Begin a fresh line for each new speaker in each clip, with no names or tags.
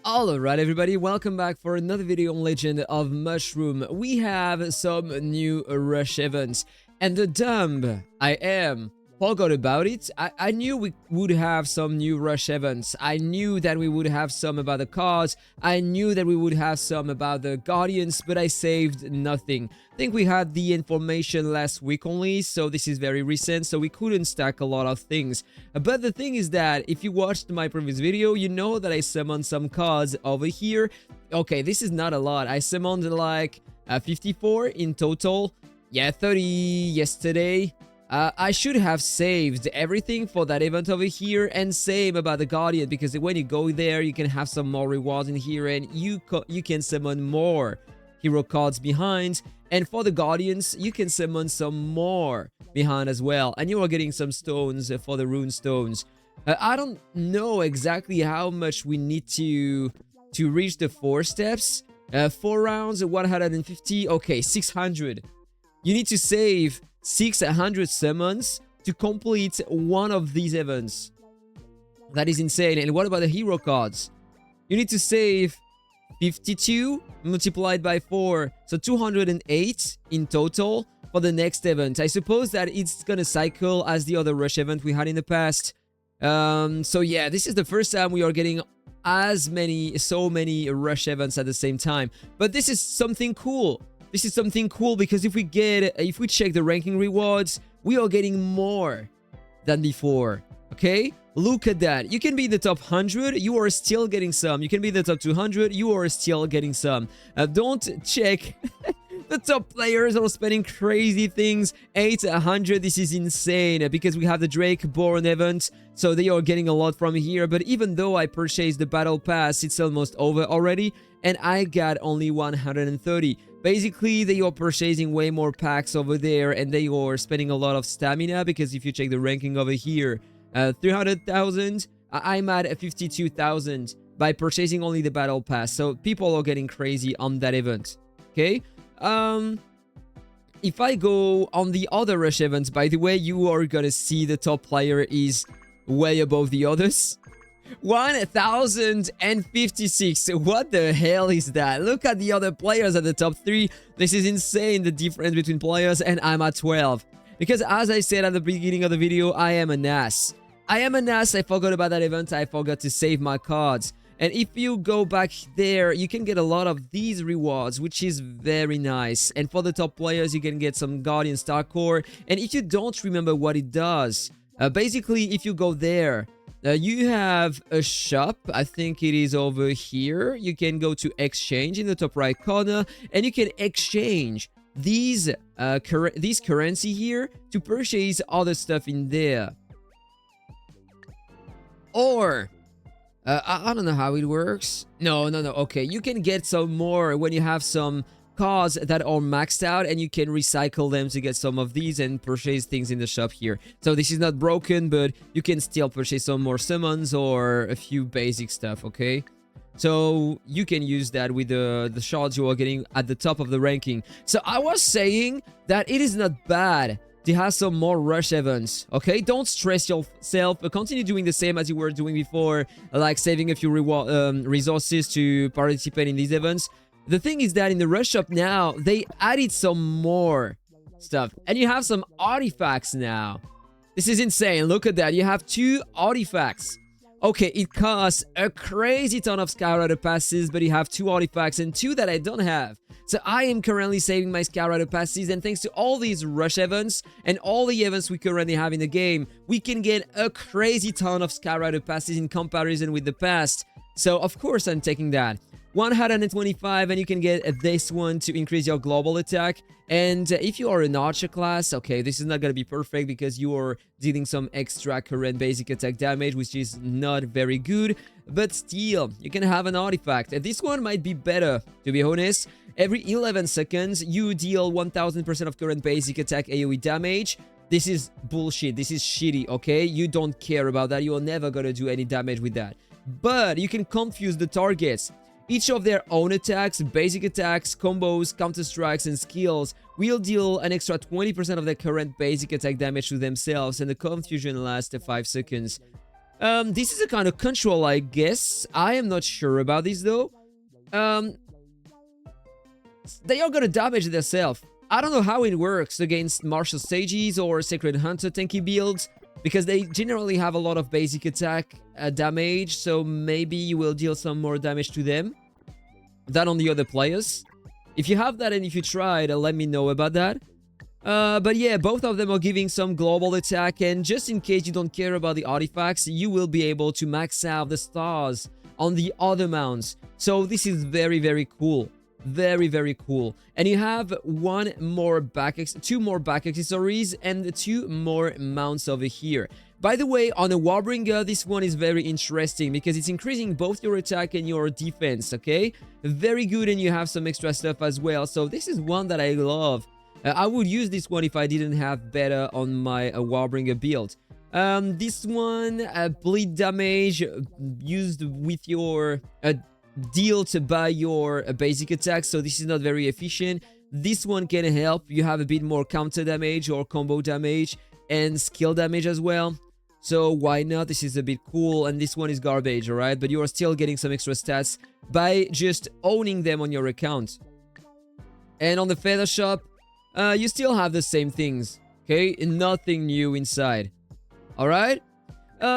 Alright everybody, welcome back for another video on Legend of Mushroom. We have some new rush events, and the dumb I am forgot about it. I knew we would have some new rush events. I knew that we would have some about the cards. I knew that we would have some about the Guardians, but I saved nothing. I think we had the information last week only, so this is very recent, so we couldn't stack a lot of things. But the thing is that if you watched my previous video, you know that I summoned some cards over here. Okay, this is not a lot. I summoned like 54 in total. Yeah, 30 yesterday. I should have saved everything for that event over here, and same about the Guardian, because when you go there, you can have some more rewards in here, and you can summon more hero cards behind. And for the Guardians, you can summon some more behind as well, and you are getting some stones for the rune stones. I don't know exactly how much we need to reach the 4 steps. 4 rounds, 150. Okay, 600. You need to save 600 summons to complete one of these events. That is insane. And what about the hero cards? You need to save 52 multiplied by 4, so 208 in total for the next event. I suppose that it's gonna cycle as the other rush event we had in the past. So yeah, this is the first time we are getting so many rush events at the same time. But this is something cool. This is something cool because if we check the ranking rewards, we are getting more than before. Okay? Look at that. You can be in the top 100, you are still getting some. You can be in the top 200, you are still getting some. Don't check. The top players are spending crazy things. 800, this is insane because we have the Drake Born event, so they are getting a lot from here. But even though I purchased the battle pass, it's almost over already, and I got only 130. Basically, they are purchasing way more packs over there, and they are spending a lot of stamina, because if you check the ranking over here, 300,000, I'm at 52,000 by purchasing only the battle pass. So people are getting crazy on that event. Okay? If I go on the other rush events, by the way, you are gonna see the top player is way above the others. 1056. What the hell is that? Look at the other players at the top 3. This is insane, the difference between players, and I'm at 12. Because as I said at the beginning of the video, I am an ass. I forgot about that event. I forgot to save my cards. And if you go back there, you can get a lot of these rewards, which is very nice. And for the top players, you can get some Guardian Star Core. And if you don't remember what it does, basically, if you go there, you have a shop. I think it is over here. You can go to exchange in the top right corner, and you can exchange these currency here to purchase other stuff in there. Or I don't know how it works. No. Okay, you can get some more when you have some cards that are maxed out, and you can recycle them to get some of these and purchase things in the shop here. So this is not broken, but you can still purchase some more summons or a few basic stuff, okay? So you can use that with the shards you are getting at the top of the ranking. So I was saying that it is not bad to have some more rush events, okay? Don't stress yourself. Continue doing the same as you were doing before, like saving a few resources to participate in these events. The thing is that in the rush shop now, they added some more stuff, and you have some artifacts now. This is insane. Look at that. You have 2 artifacts. Okay, it costs a crazy ton of Skyrider passes, but you have 2 artifacts and 2 that I don't have. So I am currently saving my Skyrider passes, and thanks to all these rush events and all the events we currently have in the game, we can get a crazy ton of Skyrider passes in comparison with the past. So of course I'm taking that. 125, and you can get this one to increase your global attack. And if you are an archer class, okay, this is not gonna be perfect because you are dealing some extra current basic attack damage, which is not very good, but still, you can have an artifact. And this one might be better, to be honest. Every 11 seconds, you deal 1000% of current basic attack AoE damage. This is bullshit. This is shitty, okay? You don't care about that. You are never gonna do any damage with that. But you can confuse the targets. Each of their own attacks, basic attacks, combos, counter-strikes, and skills will deal an extra 20% of their current basic attack damage to themselves, and the confusion lasts 5 seconds. This is a kind of control, I guess. I am not sure about this though. They are gonna damage themselves. I don't know how it works against martial sages or sacred hunter tanky builds, because they generally have a lot of basic attack damage, so maybe you will deal some more damage to them than on the other players. If you have that and if you tried, let me know about that. But yeah, both of them are giving some global attack, and just in case you don't care about the artifacts, you will be able to max out the stars on the other mounts. So this is very, very cool. Very, very cool. And you have two more back accessories and 2 more mounts over here. By the way, on a Warbringer, this one is very interesting because it's increasing both your attack and your defense, okay? Very good, and you have some extra stuff as well. So this is one that I love. I would use this one if I didn't have better on my Warbringer build. This one, bleed damage used with your dealt by your basic attack, so this is not very efficient. This one can help. You have a bit more counter damage or combo damage and skill damage as well. So why not? This is a bit cool, and this one is garbage, alright? But you are still getting some extra stats by just owning them on your account. And on the Feather Shop, you still have the same things, okay? Nothing new inside, alright?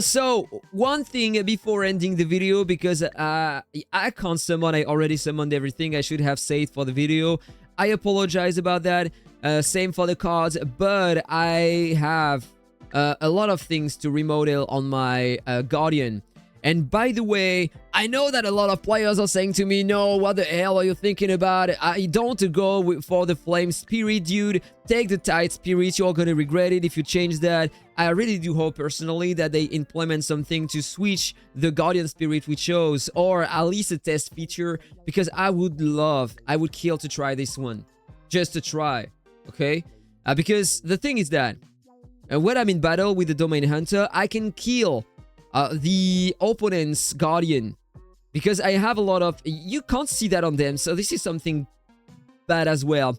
So, one thing before ending the video, because I can't summon, I already summoned everything I should have saved for the video. I apologize about that. Same for the cards, but I have a lot of things to remodel on my Guardian. And by the way, I know that a lot of players are saying to me, no, what the hell are you thinking about? I don't go for the Flame Spirit, dude. Take the Tide Spirit, you're gonna regret it if you change that. I really do hope personally that they implement something to switch the Guardian Spirit we chose, or at least a test feature, because I would kill to try this one. Just to try, okay? Because the thing is that when I'm in battle with the Domain Hunter, I can kill the opponent's Guardian, because I have a lot of... You can't see that on them, so this is something bad as well.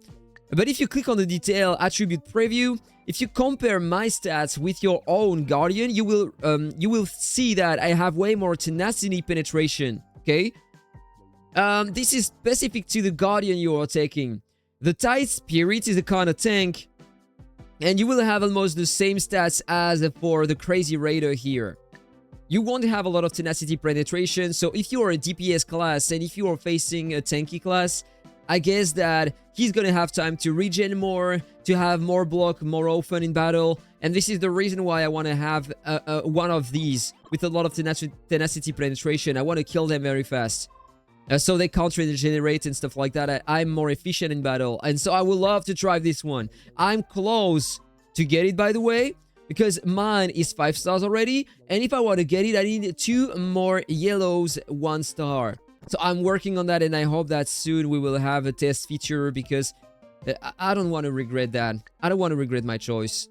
But if you click on the detail attribute preview, if you compare my stats with your own Guardian, you will see that I have way more tenacity penetration, okay? This is specific to the Guardian you are taking. The Tide Spirit is a kind of tank, and you will have almost the same stats as for the Crazy Raider here. You won't have a lot of tenacity penetration, so if you are a DPS class and if you are facing a tanky class, I guess that he's gonna have time to regen more, to have more block more often in battle, and this is the reason why I want to have one of these with a lot of tenacity penetration. I want to kill them very fast, so they can't regenerate and stuff like that. I'm more efficient in battle, and so I would love to try this one. I'm close to get it, by the way, because mine is 5 stars already, and if I want to get it, I need 2 more yellows 1 star. So I'm working on that, and I hope that soon we will have a test feature, because I don't want to regret that. I don't want to regret my choice.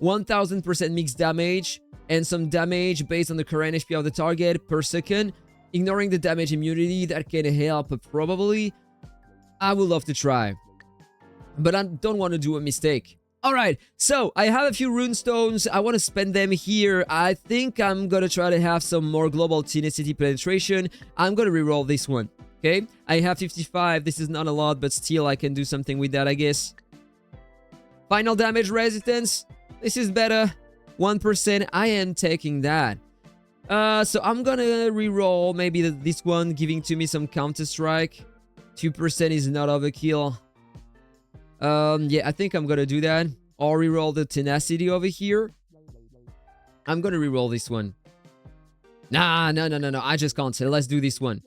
1000% mixed damage and some damage based on the current HP of the target per second, ignoring the damage immunity. That can help probably. I would love to try, but I don't want to do a mistake. Alright, so I have a few runestones. I want to spend them here. I think I'm gonna try to have some more global tenacity penetration. I'm gonna reroll this one, okay? I have 55. This is not a lot, but still I can do something with that, I guess. Final damage resistance. This is better. 1%. I am taking that. So I'm gonna reroll maybe this one, giving to me some counter strike. 2% is not overkill. Yeah, I think I'm gonna do that. Or reroll the tenacity over here. I'm gonna reroll this one. Nah, no. I just can't. Let's do this one.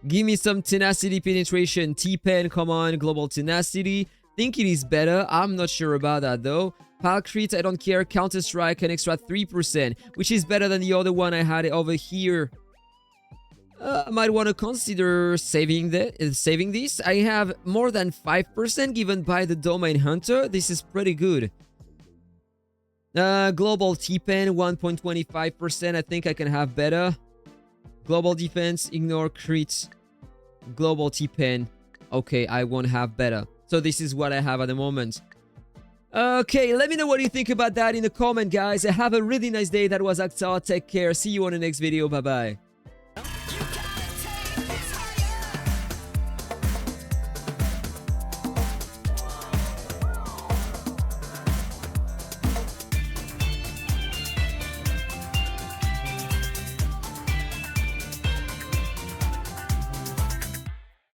Give me some tenacity penetration. T-Pen, come on. Global tenacity. Think it is better. I'm not sure about that though. Pal crit, I don't care. Counter strike, an extra 3%, which is better than the other one I had over here. I might want to consider saving this. I have more than 5% given by the Domain Hunter. This is pretty good. Global T-Pen, 1.25%. I think I can have better. Global defense, ignore crits. Global T-Pen. Okay, I won't have better. So this is what I have at the moment. Okay, let me know what you think about that in the comment, guys. Have a really nice day. That was Akhtar. Take care. See you on the next video. Bye-bye.